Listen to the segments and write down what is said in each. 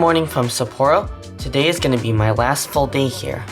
morning from Sapporo. Today is going to be my last full day here.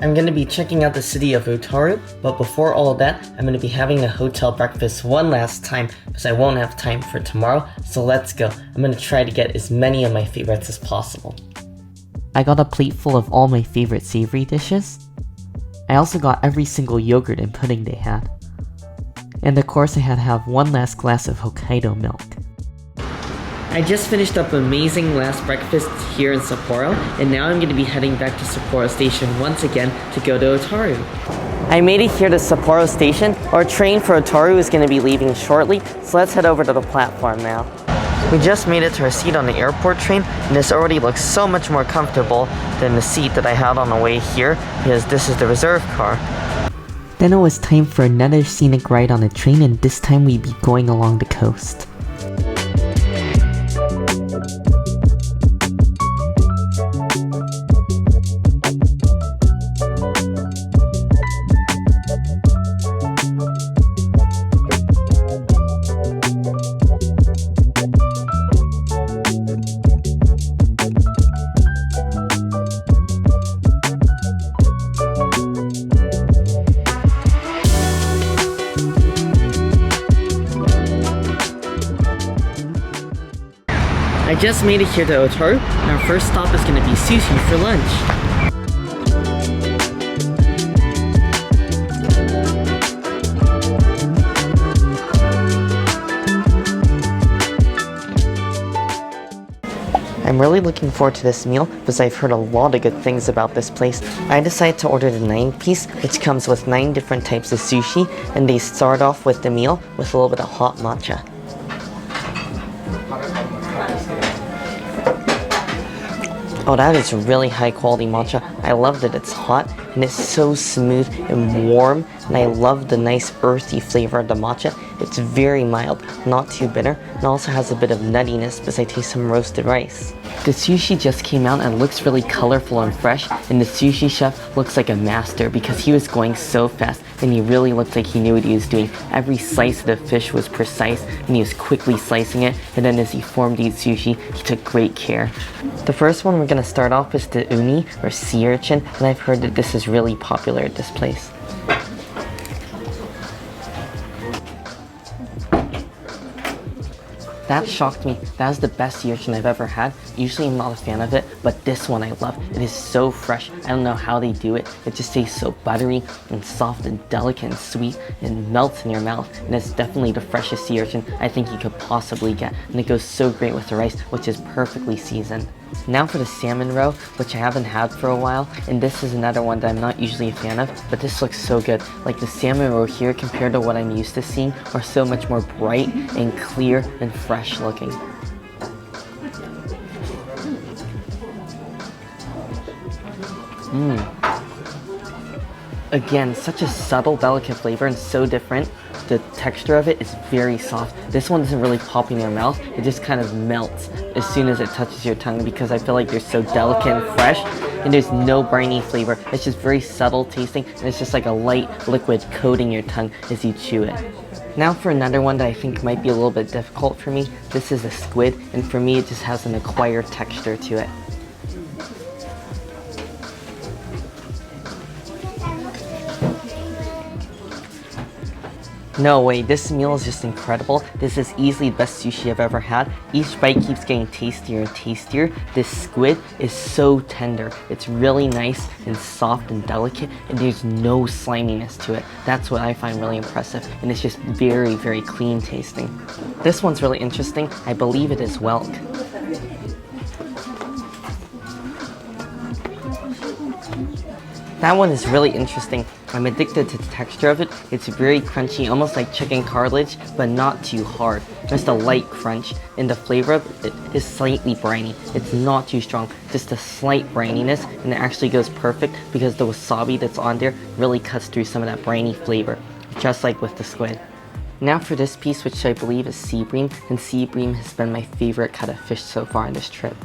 I'm going to be checking out the city of Otaru, but before all that, I'm going to be having a hotel breakfast one last time because I won't have time for tomorrow, so let's go. I'm going to try to get as many of my favorites as possible. I got a plate full of all my favorite savory dishes. I also got every single yogurt and pudding they had. And of course I had to have one last glass of Hokkaido milk. I just finished up an amazing last breakfast here in Sapporo, and now I'm going to be heading back to Sapporo Station once again to go to Otaru. I made it here to Sapporo Station. Our train for Otaru is going to be leaving shortly, so let's head over to the platform now. We just made it to our seat on the airport train, and this already looks so much more comfortable than the seat that I had on the way here, because this is the reserve car. Then it was time for another scenic ride on the train, and this time we'd be going along the coast. I just made it here to Otaru, and our first stop is going to be Sushi for lunch. I'm really looking forward to this meal because I've heard a lot of good things about this place. I decided to order the 9-piece, which comes with 9 different types of sushi, and they start off with the meal with a little bit of hot matcha. Oh, that is really high quality matcha. I love that it's hot and it's so smooth and warm, and I love the nice earthy flavor of the matcha. It's very mild, not too bitter, and also has a bit of nuttiness because I taste some roasted rice. The sushi just came out and looks really colorful and fresh, and the sushi chef looks like a master because he was going so fast and he really looked like he knew what he was doing. Every slice of the fish was precise and he was quickly slicing it, and then as he formed each sushi, he took great care. The first one we're going to start off is the uni, or sea urchin, and I've heard that this is really popular at this place. That shocked me. That was the best sea urchin I've ever had. Usually I'm not a fan of it, but this one I love. It is so fresh. I don't know how they do it. It just tastes so buttery and soft and delicate and sweet and melts in your mouth. And it's definitely the freshest sea urchin I think you could possibly get. And it goes so great with the rice, which is perfectly seasoned. Now for the salmon roe, which I haven't had for a while, and this is another one that I'm not usually a fan of, but this looks so good. Like the salmon roe here compared to what I'm used to seeing are so much more bright and clear and fresh looking. Again, such a subtle, delicate flavor and so different. The texture of it is very soft. This one doesn't really pop in your mouth. It just kind of melts as soon as it touches your tongue because I feel like they're so delicate and fresh, and there's no briny flavor. It's just very subtle tasting, and it's just like a light liquid coating your tongue as you chew it. Now for another one that I think might be a little bit difficult for me. This is a squid, and for me it just has an acquired texture to it. No way, this meal is just incredible. This is easily the best sushi I've ever had. Each bite keeps getting tastier and tastier. This squid is so tender. It's really nice and soft and delicate, and there's no sliminess to it. That's what I find really impressive, and it's just very, very clean tasting. This one's really interesting. I believe it is whelk. That one is really interesting. I'm addicted to the texture of it. It's very crunchy, almost like chicken cartilage, but not too hard. Just a light crunch, and the flavor of it is slightly briny. It's not too strong, just a slight brininess, and it actually goes perfect because the wasabi that's on there really cuts through some of that briny flavor, just like with the squid. Now for this piece, which I believe is sea bream, and sea bream has been my favorite cut of fish so far on this trip.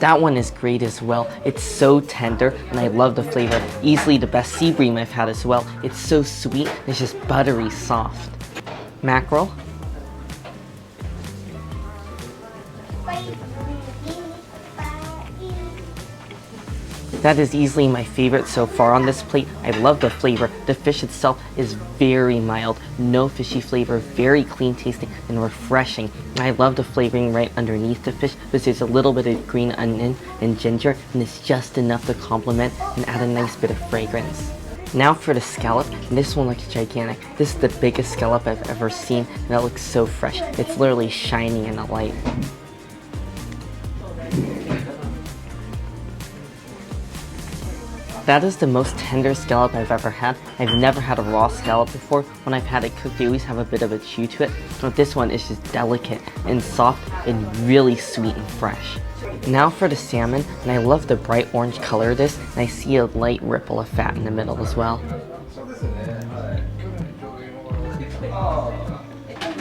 That one is great as well. It's so tender and I love the flavor. Easily the best sea bream I've had as well. It's so sweet and it's just buttery soft. mackerel. That is easily my favorite so far on this plate. I love the flavor. The fish itself is very mild, no fishy flavor, very clean tasting and refreshing. And I love the flavoring right underneath the fish because there's a little bit of green onion and ginger, and it's just enough to complement and add a nice bit of fragrance. Now for the scallop, and this one looks gigantic. This is the biggest scallop I've ever seen, and it looks so fresh. It's literally shining in the light. That is the most tender scallop I've ever had. I've never had a raw scallop before. When I've had it cooked, they always have a bit of a chew to it. But this one is just delicate and soft and really sweet and fresh. Now for the salmon, and I love the bright orange color of this, and I see a light ripple of fat in the middle as well.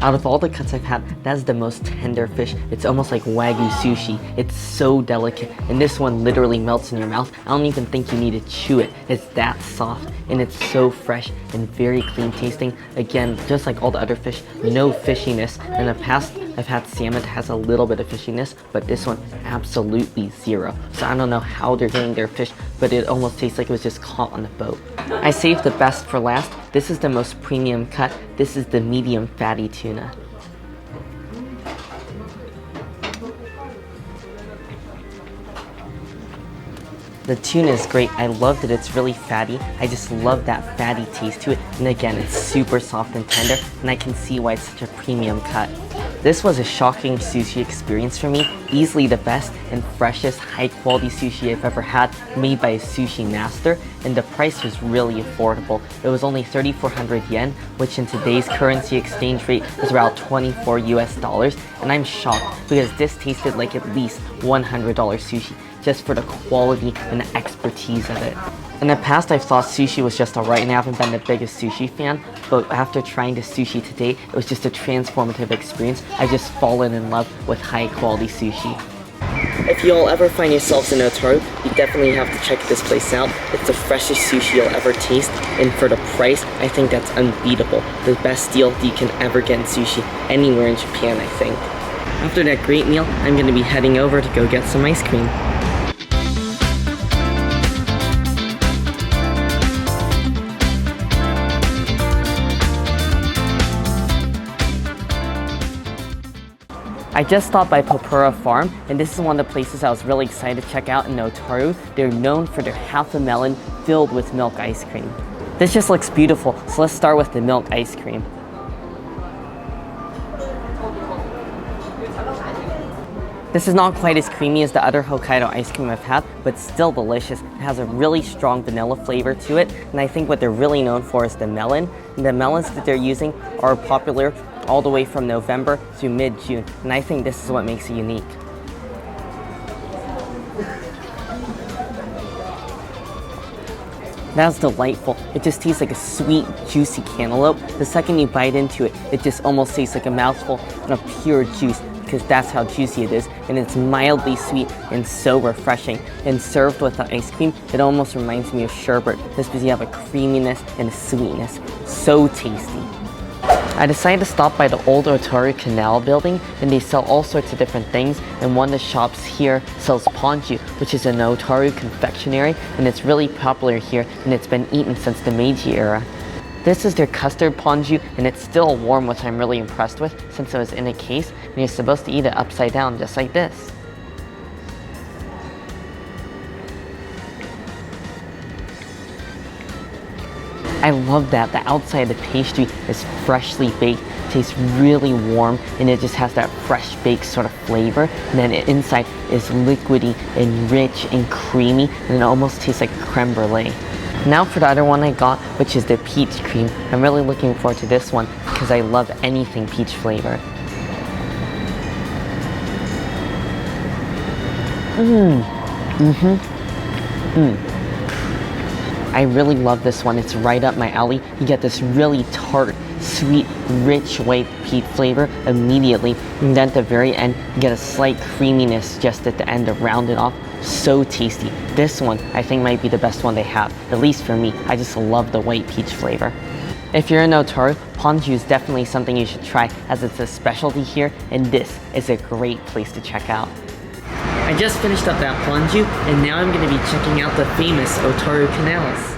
Out of all the cuts I've had, that's the most tender fish. It's almost like Wagyu sushi. It's so delicate, and this one literally melts in your mouth. I don't even think you need to chew it. It's that soft, and it's so fresh and very clean tasting. Again, just like all the other fish, no fishiness. In the past, I've had salmon that has a little bit of fishiness, but this one, absolutely zero. So I don't know how they're getting their fish, but it almost tastes like it was just caught on the boat. I saved the best for last. This is the most premium cut. This is the medium fatty tuna. The tuna is great. I love that it's really fatty. I just love that fatty taste to it. And again, it's super soft and tender, and I can see why it's such a premium cut. This was a shocking sushi experience for me. Easily the best and freshest, high quality sushi I've ever had, made by a sushi master, and the price was really affordable. It was only 3,400 yen, which in today's currency exchange rate is around 24 US dollars, and I'm shocked because this tasted like at least $100 sushi, just for the quality and the expertise of it. In the past, I've thought sushi was just alright, and I haven't been the biggest sushi fan, but after trying the sushi today, it was just a transformative experience. I've just fallen in love with high quality sushi. If you all ever find yourselves in Otaru, you definitely have to check this place out. It's the freshest sushi you'll ever taste, and for the price, I think that's unbeatable. The best deal that you can ever get in sushi, anywhere in Japan, I think. After that great meal, I'm going to be heading over to go get some ice cream. I just stopped by Popura Farm, and this is one of the places I was really excited to check out in Otaru. They're known for their half a melon filled with milk ice cream. This just looks beautiful, so let's start with the milk ice cream. This is not quite as creamy as the other Hokkaido ice cream I've had, but still delicious. It has a really strong vanilla flavor to it, and I think what they're really known for is the melon. And the melons that they're using are popular all the way from November to mid-June, and I think this is what makes it unique. That's delightful. It just tastes like a sweet, juicy cantaloupe. The second you bite into it, it just almost tastes like a mouthful of pure juice, because that's how juicy it is, and it's mildly sweet and so refreshing. And served with the ice cream, it almost reminds me of sherbet, just because you have a creaminess and a sweetness. So tasty. I decided to stop by the old Otaru Canal building, and they sell all sorts of different things, and one of the shops here sells Panju, which is an Otaru confectionery, and it's really popular here, and it's been eaten since the Meiji era. This is their custard Panju, and it's still warm, which I'm really impressed with since it was in a case, and you're supposed to eat it upside down just like this. I love that. The outside of the pastry is freshly baked, tastes really warm, and it just has that fresh baked sort of flavor. And then the inside is liquidy and rich and creamy, and it almost tastes like creme brulee. Now for the other one I got, which is the peach cream. I'm really looking forward to this one because I love anything peach flavor. I really love this one. It's right up my alley. You get this really tart, sweet, rich white peach flavor immediately. And then at the very end, you get a slight creaminess just at the end to round it off. So tasty. This one, I think, might be the best one they have, at least for me. I just love the white peach flavor. If you're in Otaru, Panju is definitely something you should try as it's a specialty here, and this is a great place to check out. I just finished up that Panju, and now I'm going to be checking out the famous Otaru Canals.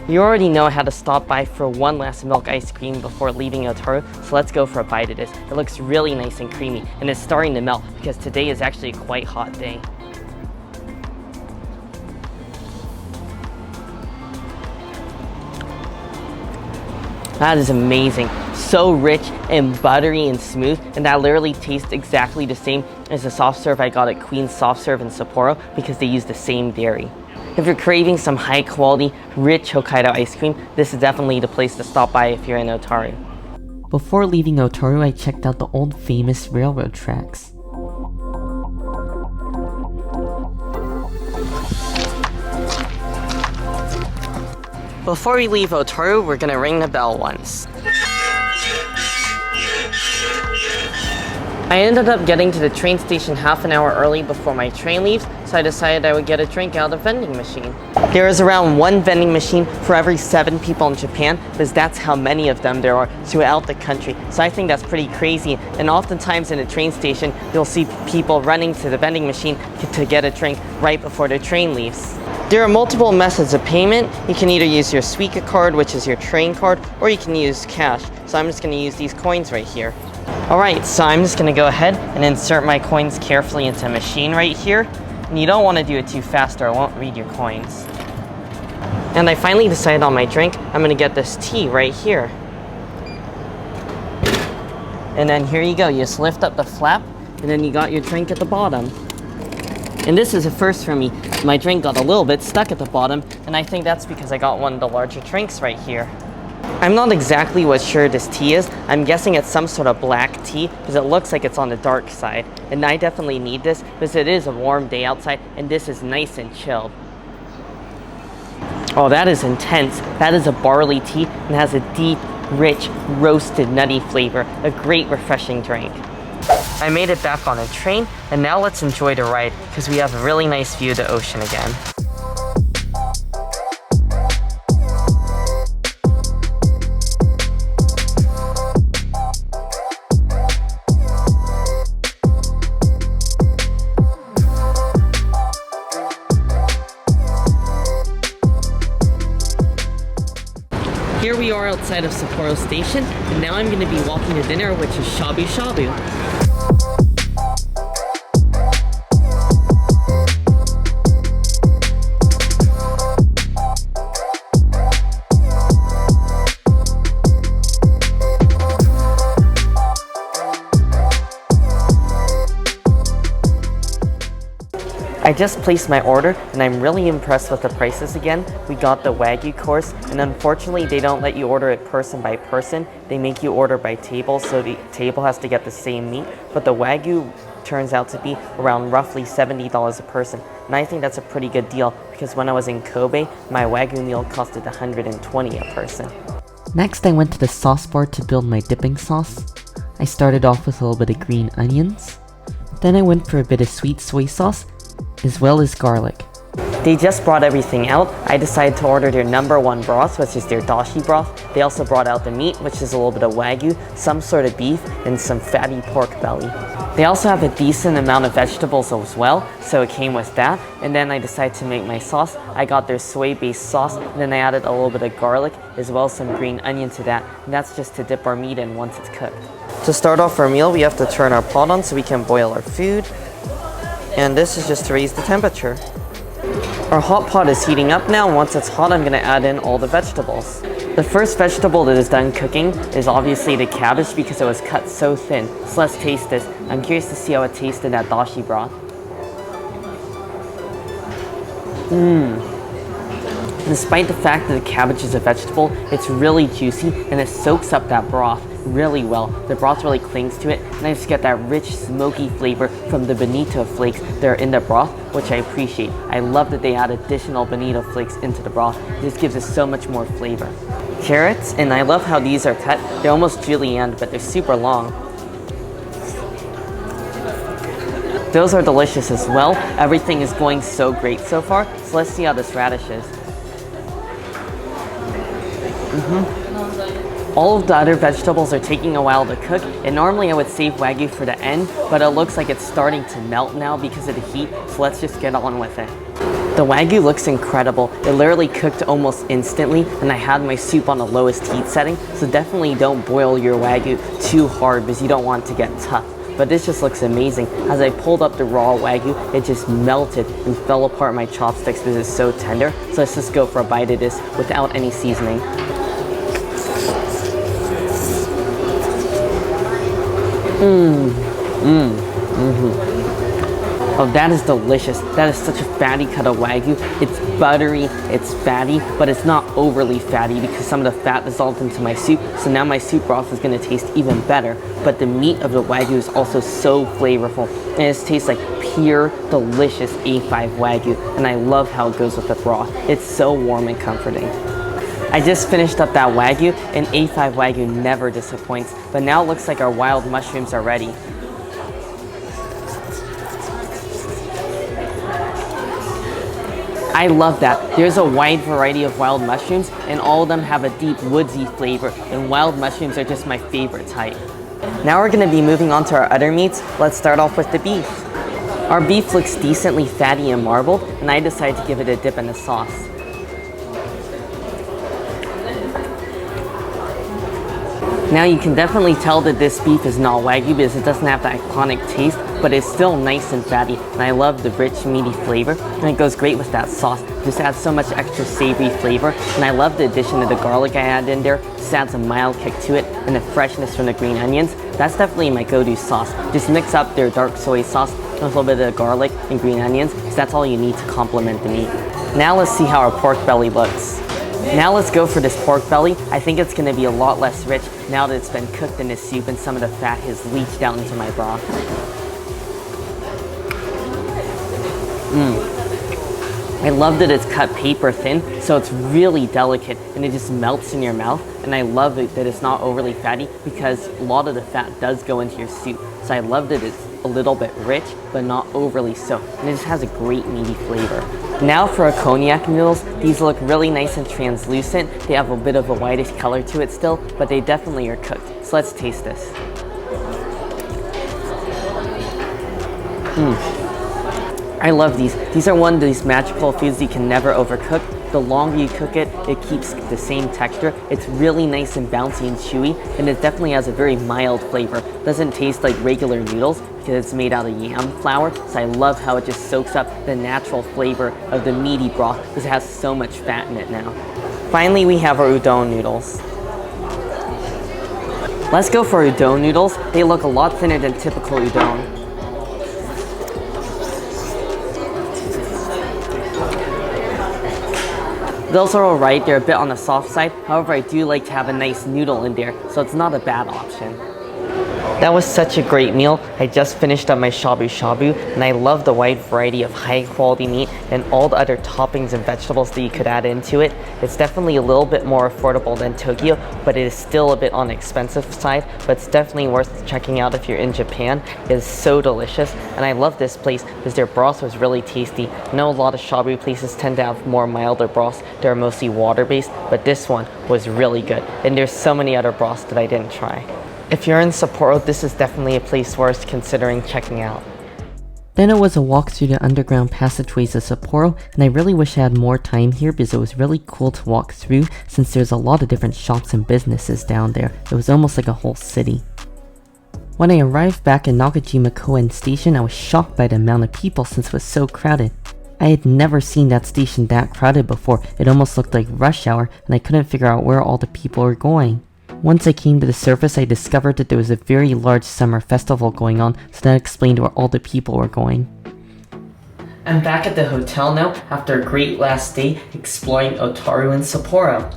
You already know how to stop by for one last milk ice cream before leaving Otaru, so let's go for a bite of this. It looks really nice and creamy, and it's starting to melt because today is actually a quite hot day. That is amazing. So rich and buttery and smooth, and that literally tastes exactly the same as the soft serve I got at Queen's Soft Serve in Sapporo because they use the same dairy. If you're craving some high quality, rich Hokkaido ice cream, this is definitely the place to stop by if you're in Otaru. Before leaving Otaru, I checked out the old famous railroad tracks. Before we leave Otaru, we're gonna ring the bell once. I ended up getting to the train station half an hour early before my train leaves, so I decided I would get a drink out of the vending machine. There is around one vending machine for every 7 people in Japan, because that's how many of them there are throughout the country. So I think that's pretty crazy, and oftentimes in a train station, you'll see people running to the vending machine to get a drink right before the train leaves. There are multiple methods of payment. You can either use your Suica card, which is your train card, or you can use cash. So I'm just gonna use these coins right here. Alright, so I'm just gonna go ahead and insert my coins carefully into a machine right here. And you don't want to do it too fast or it won't read your coins. And I finally decided on my drink. I'm gonna get this tea right here. And then here you go, you just lift up the flap and then you got your drink at the bottom. And this is a first for me. My drink got a little bit stuck at the bottom, and I think that's because I got one of the larger drinks right here. I'm not exactly what sure this tea is. I'm guessing it's some sort of black tea because it looks like it's on the dark side. And I definitely need this because it is a warm day outside and this is nice and chilled. Oh, that is intense. That is a barley tea and has a deep, rich, roasted, nutty flavor. A great, refreshing drink. I made it back on a train, and now let's enjoy the ride because we have a really nice view of the ocean again. Here we are outside of Sapporo Station, and now I'm going to be walking to dinner, which is Shabu Shabu. I just placed my order and I'm really impressed with the prices again. We got the Wagyu course, and unfortunately they don't let you order it person by person. They make you order by table, so the table has to get the same meat. But the Wagyu turns out to be around roughly $70 a person. And I think that's a pretty good deal because when I was in Kobe, my Wagyu meal costed $120 a person. Next, I went to the sauce bar to build my dipping sauce. I started off with a little bit of green onions. Then I went for a bit of sweet soy sauce, as well as garlic. They just brought everything out. I decided to order their #1 broth, which is their dashi broth. They also brought out the meat, which is a little bit of Wagyu, some sort of beef, and some fatty pork belly. They also have a decent amount of vegetables as well, so it came with that. And then I decided to make my sauce. I got their soy-based sauce, and then I added a little bit of garlic, as well as some green onion to that. And that's just to dip our meat in once it's cooked. To start off our meal, we have to turn our pot on so we can boil our food. And this is just to raise the temperature. Our hot pot is heating up now, and once it's hot, I'm gonna add in all the vegetables. The first vegetable that is done cooking is obviously the cabbage because it was cut so thin. So let's taste this. I'm curious to see how it tastes in that dashi broth. Despite the fact that the cabbage is a vegetable, it's really juicy and it soaks up that broth really well. The broth really clings to it, and I just get that rich, smoky flavor from the bonito flakes that are in the broth, which I appreciate. I love that they add additional bonito flakes into the broth. This gives it so much more flavor. Carrots, and I love how these are cut. They're almost julienne, but they're super long. Those are delicious as well. Everything is going so great so far, so let's see how this radish is. All of the other vegetables are taking a while to cook, and normally I would save Wagyu for the end, but it looks like it's starting to melt now because of the heat, so let's just get on with it. The Wagyu looks incredible. It literally cooked almost instantly, and I had my soup on the lowest heat setting, so definitely don't boil your Wagyu too hard because you don't want it to get tough. But this just looks amazing. As I pulled up the raw Wagyu, it just melted and fell apart in my chopsticks because it's so tender. So let's just go for a bite of this without any seasoning. Oh, that is delicious. That is such a fatty cut of Wagyu. It's buttery, it's fatty, but it's not overly fatty because some of the fat dissolved into my soup, so now my soup broth is going to taste even better. But the meat of the Wagyu is also so flavorful, and it tastes like pure, delicious A5 Wagyu, and I love how it goes with the broth. It's so warm and comforting. I just finished up that Wagyu, and A5 Wagyu never disappoints, but now it looks like our wild mushrooms are ready. I love that. There's a wide variety of wild mushrooms, and all of them have a deep woodsy flavor, and wild mushrooms are just my favorite type. Now we're going to be moving on to our other meats. Let's start off with the beef. Our beef looks decently fatty and marbled, and I decided to give it a dip in the sauce. Now you can definitely tell that this beef is not Wagyu because it doesn't have that iconic taste, but it's still nice and fatty, and I love the rich, meaty flavor, and it goes great with that sauce. It just adds so much extra savory flavor, and I love the addition of the garlic I added in there. It just adds a mild kick to it, and the freshness from the green onions. That's definitely my go-to sauce. Just mix up their dark soy sauce with a little bit of garlic and green onions, because that's all you need to complement the meat. Now let's see how our pork belly looks. Now let's go for this pork belly. I think it's going to be a lot less rich now that it's been cooked in this soup and some of the fat has leached down into my broth. I love that it's cut paper thin, so it's really delicate and it just melts in your mouth. And I love it that it's not overly fatty because a lot of the fat does go into your soup. So I love that it's a little bit rich, but not overly so. And it just has a great meaty flavor. Now for our cognac noodles, these look really nice and translucent. They have a bit of a whitish color to it still, but they definitely are cooked. So let's taste this. I love these. These are one of these magical foods you can never overcook. The longer you cook it, it keeps the same texture. It's really nice and bouncy and chewy, and it definitely has a very mild flavor. It doesn't taste like regular noodles because it's made out of yam flour, so I love how it just soaks up the natural flavor of the meaty broth because it has so much fat in it now. Finally, we have our udon noodles. Let's go for udon noodles. They look a lot thinner than typical udon. Those are alright, they're a bit on the soft side. However, I do like to have a nice noodle in there, so it's not a bad option. That was such a great meal. I just finished up my shabu shabu, and I love the wide variety of high quality meat and all the other toppings and vegetables that you could add into it. It's definitely a little bit more affordable than Tokyo, but it is still a bit on the expensive side, but it's definitely worth checking out if you're in Japan. It is so delicious, and I love this place because their broth was really tasty. I know a lot of shabu places tend to have more milder broths that are mostly water-based, but this one was really good, and there's so many other broths that I didn't try. If you're in Sapporo, this is definitely a place worth considering checking out. Then it was a walk through the underground passageways of Sapporo, and I really wish I had more time here because it was really cool to walk through since there's a lot of different shops and businesses down there. It was almost like a whole city. When I arrived back in Nakajima Koen Station, I was shocked by the amount of people since it was so crowded. I had never seen that station that crowded before. It almost looked like rush hour, and I couldn't figure out where all the people were going. Once I came to the surface, I discovered that there was a very large summer festival going on, so that explained where all the people were going. I'm back at the hotel now after a great last day exploring Otaru and Sapporo.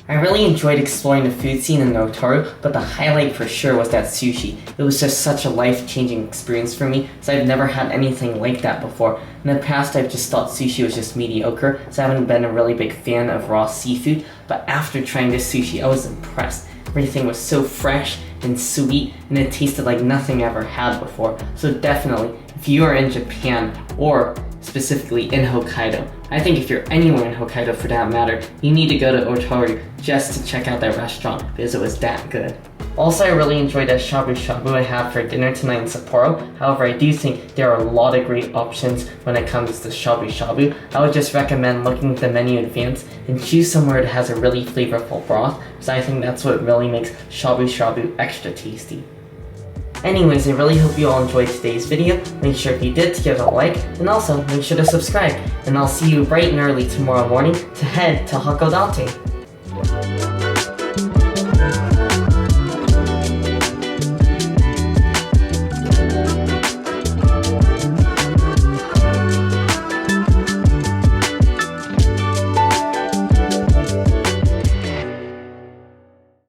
I really enjoyed exploring the food scene in Otaru, but the highlight for sure was that sushi. It was just such a life-changing experience for me, as I've never had anything like that before. In the past, I've just thought sushi was just mediocre, so I haven't been a really big fan of raw seafood, but after trying this sushi, I was impressed. Everything was so fresh and sweet, and it tasted like nothing I ever had before. So definitely, if you are in Japan, or specifically in Hokkaido, I think if you're anywhere in Hokkaido for that matter, you need to go to Otaru just to check out that restaurant because it was that good. Also, I really enjoyed that shabu shabu I had for dinner tonight in Sapporo. However, I do think there are a lot of great options when it comes to shabu shabu. I would just recommend looking at the menu in advance and choose somewhere that has a really flavorful broth, because I think that's what really makes shabu shabu extra tasty. Anyways, I really hope you all enjoyed today's video. Make sure if you did to give it a like, and also make sure to subscribe. And I'll see you bright and early tomorrow morning to head to Hakodate.